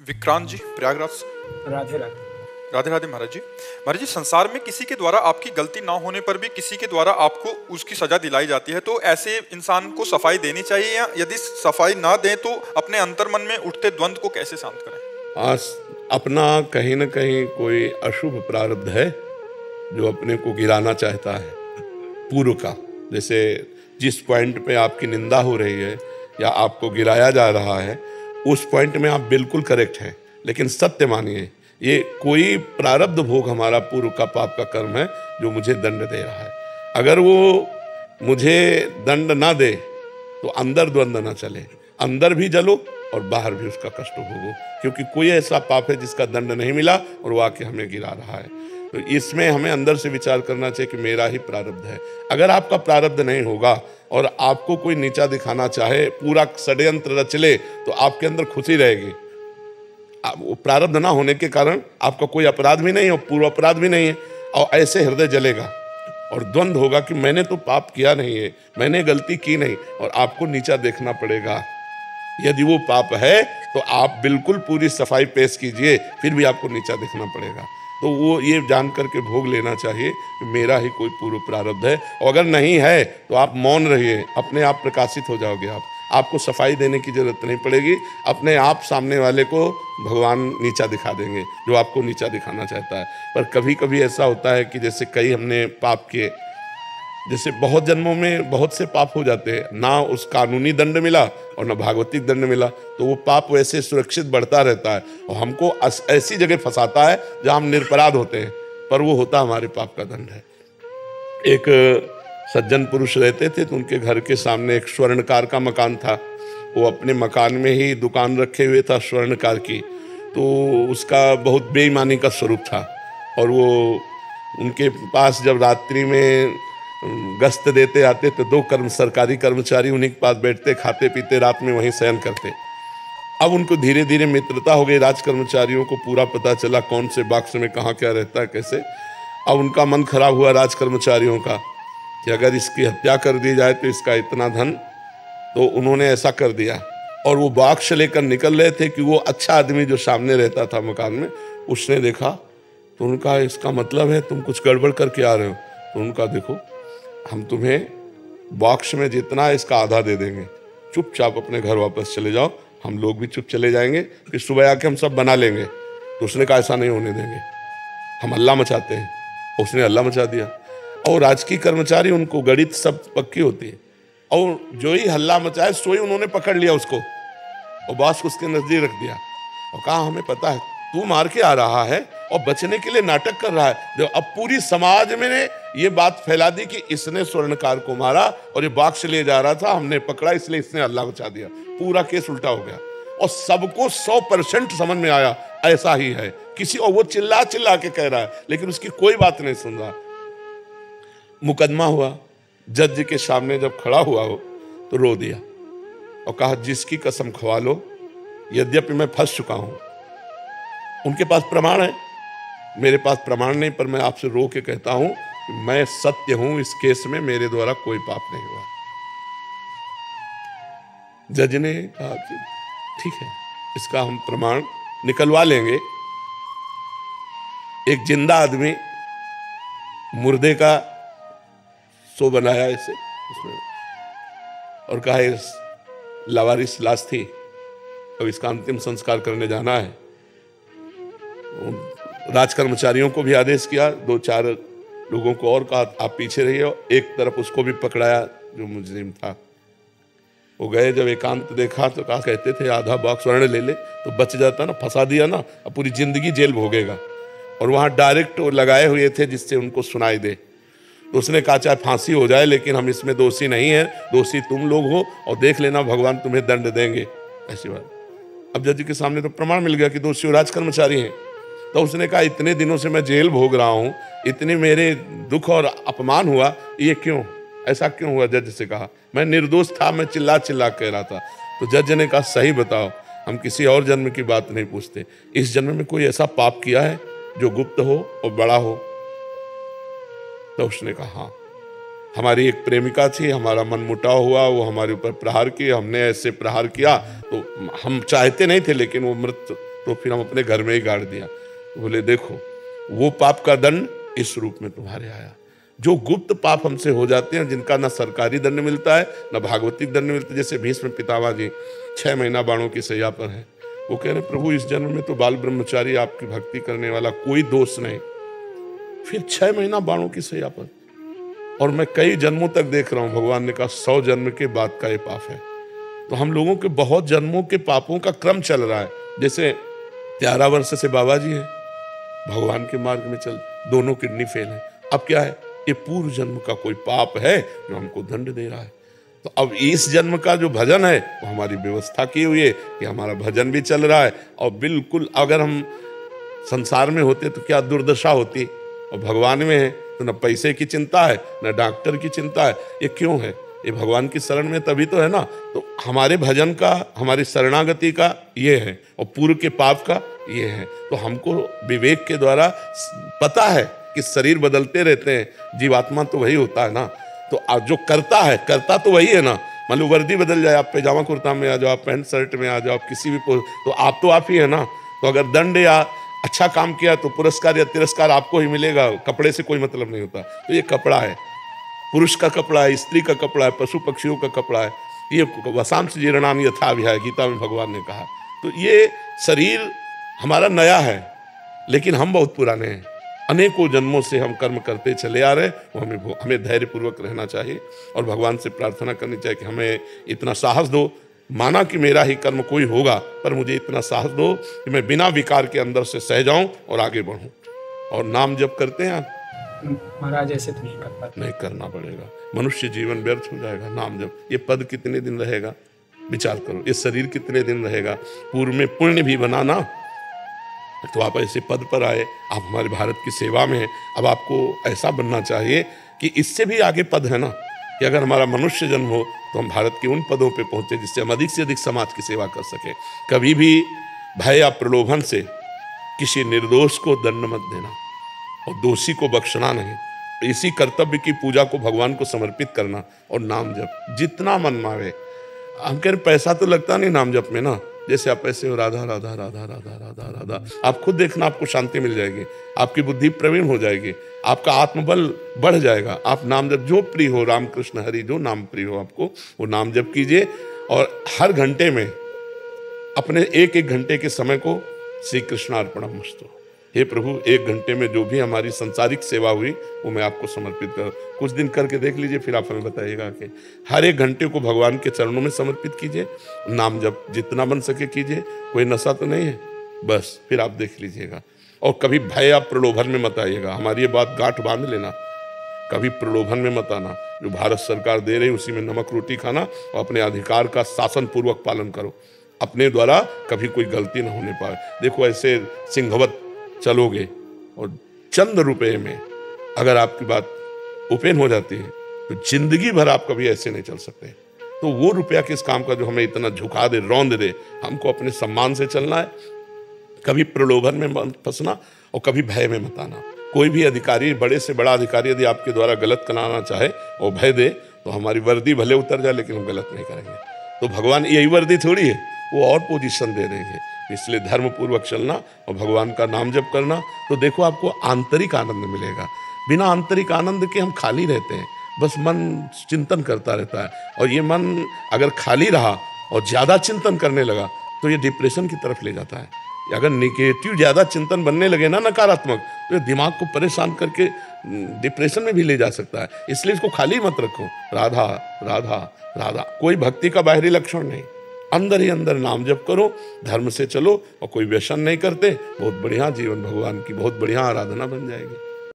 विक्रांत जी, प्रयागराज से। राधे राधे। राधे राधे महाराज जी। महाराज जी, संसार में किसी के द्वारा आपकी गलती ना होने पर भी किसी के द्वारा आपको उसकी सजा दिलाई जाती है, तो ऐसे इंसान को सफाई देनी चाहिए, या यदि सफाई ना दें तो अपने अंतर मन में उठते द्वंद्व को कैसे शांत करें? आज अपना कहीं न कहीं कोई अशुभ प्रारब्ध है जो अपने को गिराना चाहता है पूर्व का। जैसे जिस पॉइंट पे आपकी निंदा हो रही है या आपको गिराया जा रहा है, उस पॉइंट में आप बिल्कुल करेक्ट हैं, लेकिन सत्य मानिए ये कोई प्रारब्ध भोग हमारा पूर्व का पाप का कर्म है जो मुझे दंड दे रहा है। अगर वो मुझे दंड ना दे तो अंदर द्वंद्व ना चले, अंदर भी जलो और बाहर भी उसका कष्ट भोगो, क्योंकि कोई ऐसा पाप है जिसका दंड नहीं मिला और वो आके हमें गिरा रहा है। तो इसमें हमें अंदर से विचार करना चाहिए कि मेरा ही प्रारब्ध है। अगर आपका प्रारब्ध नहीं होगा और आपको कोई नीचा दिखाना चाहे, पूरा षड्यंत्र रच ले, तो आपके अंदर खुशी रहेगी। वो प्रारब्ध ना होने के कारण आपका कोई अपराध भी नहीं और पूर्व अपराध भी नहीं है, और ऐसे हृदय जलेगा और द्वंद्व होगा कि मैंने तो पाप किया नहीं है, मैंने गलती की नहीं, और आपको नीचा देखना पड़ेगा। यदि वो पाप है तो आप बिल्कुल पूरी सफाई पेश कीजिए, फिर भी आपको नीचा देखना पड़ेगा। तो वो ये जान करके भोग लेना चाहिए कि मेरा ही कोई पूर्व प्रारब्ध है, और अगर नहीं है तो आप मौन रहिए, अपने आप प्रकाशित हो जाओगे। आपको सफाई देने की जरूरत नहीं पड़ेगी, अपने आप सामने वाले को भगवान नीचा दिखा देंगे जो आपको नीचा दिखाना चाहता है। पर कभी कभी ऐसा होता है कि जैसे कई हमने पाप किए, जैसे बहुत जन्मों में बहुत से पाप हो जाते हैं, ना उस कानूनी दंड मिला और ना भागवतिक दंड मिला, तो वो पाप वैसे सुरक्षित बढ़ता रहता है और हमको ऐसी जगह फंसाता है जहां हम निरपराध होते हैं, पर वो होता हमारे पाप का दंड है। एक सज्जन पुरुष रहते थे, तो उनके घर के सामने एक स्वर्णकार का मकान था। वो अपने मकान में ही दुकान रखे हुए था स्वर्णकार की, तो उसका बहुत बेईमानी का स्वरूप था। और वो उनके पास जब रात्रि में गश्त देते आते तो दो सरकारी कर्मचारी उन्हीं के पास बैठते, खाते पीते, रात में वहीं शयन करते। अब उनको धीरे धीरे मित्रता हो गई, राज कर्मचारियों को पूरा पता चला कौन से बॉक्स में कहाँ क्या रहता है कैसे। अब उनका मन खराब हुआ राज कर्मचारियों का कि अगर इसकी हत्या कर दी जाए तो इसका इतना धन, तो उन्होंने ऐसा कर दिया। और वो बॉक्स लेकर निकल रहे थे कि वो अच्छा आदमी जो सामने रहता था मकान में, उसने देखा तो उनका इसका मतलब है तुम कुछ गड़बड़ करके आ रहे हो। तो उनका देखो, हम तुम्हें बॉक्स में जितना है इसका आधा दे देंगे, चुपचाप अपने घर वापस चले जाओ, हम लोग भी चुप चले जाएंगे, फिर सुबह आके हम सब बना लेंगे। तो उसने कहा ऐसा नहीं होने देंगे, हम हल्ला मचाते हैं। उसने हल्ला मचा दिया, और राजकीय कर्मचारी, उनको गणित सब पक्की होती है, और जो ही हल्ला मचाए सो ही उन्होंने पकड़ लिया उसको और बॉस को उसके नजदीक रख दिया और कहा हमें पता है तू मार के आ रहा है और बचने के लिए नाटक कर रहा है। जो अब पूरी समाज में ने ये बात फैला दी कि इसने स्वर्णकार को मारा और ये बॉक्स ले जा रहा था, हमने पकड़ा इसलिए इसने हल्ला मचा दिया। पूरा केस उल्टा हो गया और सबको 100% समझ में आया ऐसा ही है किसी, और वो चिल्ला चिल्ला के कह रहा है लेकिन उसकी कोई बात नहीं सुन रहा। मुकदमा हुआ, जज के सामने जब खड़ा हुआ हो तो रो दिया और कहा जिसकी कसम खवा लो, यद्यपि मैं फंस चुका हूं, उनके पास प्रमाण है, मेरे पास प्रमाण नहीं, पर मैं आपसे रो के कहता हूं कि मैं सत्य हूं, इस केस में मेरे द्वारा कोई पाप नहीं हुआ। जज ने कहा कि ठीक है, इसका हम प्रमाण निकलवा लेंगे। एक जिंदा आदमी मुर्दे का सो बनाया इसे उसमें और कहा इस लावारिस लाश थी, अब इसका अंतिम संस्कार करने जाना है। राज कर्मचारियों को भी आदेश किया, 2-4 लोगों को और कहा आप पीछे रहिए, एक तरफ उसको भी पकड़ाया जो मुजरिम था। वो गए, जब एकांत देखा तो कहा कहते थे आधा बॉक्स स्वर्ण ले ले तो बच जाता ना, फंसा दिया ना, अब पूरी जिंदगी जेल भोगेगा। और वहां डायरेक्ट लगाए हुए थे जिससे उनको सुनाई दे। तो उसने कहा चाहे फांसी हो जाए लेकिन हम इसमें दोषी नहीं है, दोषी तुम लोग हो और देख लेना भगवान तुम्हें दंड देंगे, ऐसी बात। अब जज के सामने तो प्रमाण मिल गया कि दोषी राज कर्मचारी हैं। तो उसने कहा इतने दिनों से मैं जेल भोग रहा हूं, इतने मेरे दुख और अपमान हुआ, ये क्यों, ऐसा क्यों हुआ? जज से कहा मैं निर्दोष था, मैं चिल्ला चिल्ला कह रहा था। तो जज ने कहा सही बताओ, हम किसी और जन्म की बात नहीं पूछते, इस जन्म में कोई ऐसा पाप किया है जो गुप्त हो और बड़ा हो? तो उसने कहा हाँ, हमारी एक प्रेमिका थी, हमारा मन मुटाव हुआ, वो हमारे ऊपर प्रहार किया, हमने ऐसे प्रहार किया तो हम चाहते नहीं थे, लेकिन वो मृत तो फिर हम अपने घर में ही गाड़ दिया। तो बोले देखो वो पाप का दंड इस रूप में तुम्हारे आया। जो गुप्त पाप हमसे हो जाते हैं, जिनका ना सरकारी दंड मिलता है ना भागवतिक दंड मिलता है, जैसे भीष्म पितामह जी 6 महीना बाणों की सैया पर है, वो कह रहे प्रभु इस जन्म में तो बाल ब्रह्मचारी आपकी भक्ति करने वाला कोई दोष नहीं, फिर 6 महीना बाणों की सैया पर, और मैं कई जन्मों तक देख रहा हूं। भगवान ने कहा 100 जन्म के बाद का ये पाप है। तो हम लोगों के बहुत जन्मों के पापों का क्रम चल रहा है। जैसे 11 वर्ष से बाबा जी है, भगवान के मार्ग में चल, दोनों किडनी फेल है। अब क्या है, ये पूर्व जन्म का कोई पाप है जो हमको दंड दे रहा है। तो अब इस जन्म का जो भजन है वो हमारी व्यवस्था की हुई है कि हमारा भजन भी चल रहा है, और बिल्कुल अगर हम संसार में होते तो क्या दुर्दशा होती, और भगवान में है तो न पैसे की चिंता है न डॉक्टर की चिंता है। ये क्यों है, ये भगवान की शरण में तभी तो है ना। तो हमारे भजन का, हमारी शरणागति का ये है, और पूर्व के पाप का ये है। तो हमको विवेक के द्वारा पता है कि शरीर बदलते रहते हैं, जीवात्मा तो वही होता है ना। तो जो करता है, करता तो वही है ना। मान लो वर्दी बदल जाए, आप पैजामा कुर्ता में आ जाओ, आप पैंट शर्ट में आ जाओ, आप किसी भी तो आप ही है ना। तो अगर दंड या अच्छा काम किया तो पुरस्कार या तिरस्कार आपको ही मिलेगा, कपड़े से कोई मतलब नहीं होता। तो ये कपड़ा है, पुरुष का कपड़ा है, स्त्री का कपड़ा है, पशु पक्षियों का कपड़ा है। ये वसांस जीर्णाम यथा विहाय, गीता में भगवान ने कहा। तो ये शरीर हमारा नया है, लेकिन हम बहुत पुराने हैं। अनेकों जन्मों से हम कर्म करते चले आ रहे हैं। वो हमें धैर्यपूर्वक रहना चाहिए और भगवान से प्रार्थना करनी चाहिए कि हमें इतना साहस दो। माना कि मेरा ही कर्म कोई होगा, पर मुझे इतना साहस दो कि मैं बिना विकार के अंदर से सह जाऊं और आगे बढ़ूं। और नाम जप करते हैं आप? महाराज ऐसे तो नहीं कर पाते। नहीं करना पड़ेगा, मनुष्य जीवन व्यर्थ हो जाएगा। नाम जप, ये पद कितने दिन रहेगा विचार करो, ये शरीर कितने दिन रहेगा। पूर्व में पुण्य भी बनाना, तो आप ऐसे पद पर आए, आप हमारे भारत की सेवा में हैं। अब आपको ऐसा बनना चाहिए कि इससे भी आगे पद है ना, कि अगर हमारा मनुष्य जन्म हो तो हम भारत के उन पदों पे पहुंचे जिससे हम अधिक से अधिक समाज की सेवा कर सके। कभी भी भय या प्रलोभन से किसी निर्दोष को दंड मत देना और दोषी को बख्शना नहीं। इसी कर्तव्य की पूजा को भगवान को समर्पित करना और नाम जप जितना मन मावे। हम कह रहे पैसा तो लगता नहीं नाम जप में ना, जैसे आप ऐसे हो राधा राधा राधा राधा राधा राधा, आप खुद देखना, आपको शांति मिल जाएगी, आपकी बुद्धि प्रवीण हो जाएगी, आपका आत्मबल बढ़ जाएगा। आप नाम जप जो प्रिय हो, राम कृष्ण हरि जो नाम प्रिय हो आपको, वो नाम जप कीजिए। और हर घंटे में अपने एक एक घंटे के समय को श्री कृष्ण अर्पणमस्तु, हे प्रभु 1 घंटे में जो भी हमारी संसारिक सेवा हुई वो मैं आपको समर्पित कर। कुछ दिन करके देख लीजिए, फिर आप हमें बताइएगा कि हर 1 घंटे को भगवान के चरणों में समर्पित कीजिए। नाम जप जितना बन सके कीजिए, कोई नशा तो नहीं है, बस फिर आप देख लीजिएगा। और कभी भय या प्रलोभन में मत आइएगा, हमारी ये बात गांठ बांध लेना, कभी प्रलोभन में मत आना। जो भारत सरकार दे रही उसी में नमक रोटी खाना और अपने अधिकार का शासन पूर्वक पालन करो। अपने द्वारा कभी कोई गलती न होने पाए। देखो ऐसे सिंहवत चलोगे और चंद रुपए में अगर आपकी बात ओपन हो जाती है तो जिंदगी भर आप कभी ऐसे नहीं चल सकते। तो वो रुपया किस काम का जो हमें इतना झुका दे, रौंद दे। हमको अपने सम्मान से चलना है, कभी प्रलोभन में मत फंसना और कभी भय में मत आना। कोई भी अधिकारी, बड़े से बड़ा अधिकारी यदि आपके द्वारा गलत कराना चाहे और भय दे तो हमारी वर्दी भले उतर जाए लेकिन हम गलत नहीं करेंगे। तो भगवान यही वर्दी थोड़ी है, वो और पोजीशन दे देंगे। इसलिए धर्म पूर्वक चलना और भगवान का नाम जप करना, तो देखो आपको आंतरिक आनंद मिलेगा। बिना आंतरिक आनंद के हम खाली रहते हैं, बस मन चिंतन करता रहता है। और ये मन अगर खाली रहा और ज़्यादा चिंतन करने लगा तो ये डिप्रेशन की तरफ ले जाता है। अगर निगेटिव ज़्यादा चिंतन बनने लगे ना, नकारात्मक, तो ये दिमाग को परेशान करके डिप्रेशन में भी ले जा सकता है। इसलिए इसको खाली मत रखो। राधा राधा राधा, कोई भक्ति का बाहरी लक्षण नहीं, अंदर ही अंदर नाम जप करो, धर्म से चलो और कोई व्यसन नहीं करते, बहुत बढ़िया जीवन, भगवान की बहुत बढ़िया आराधना बन जाएगी।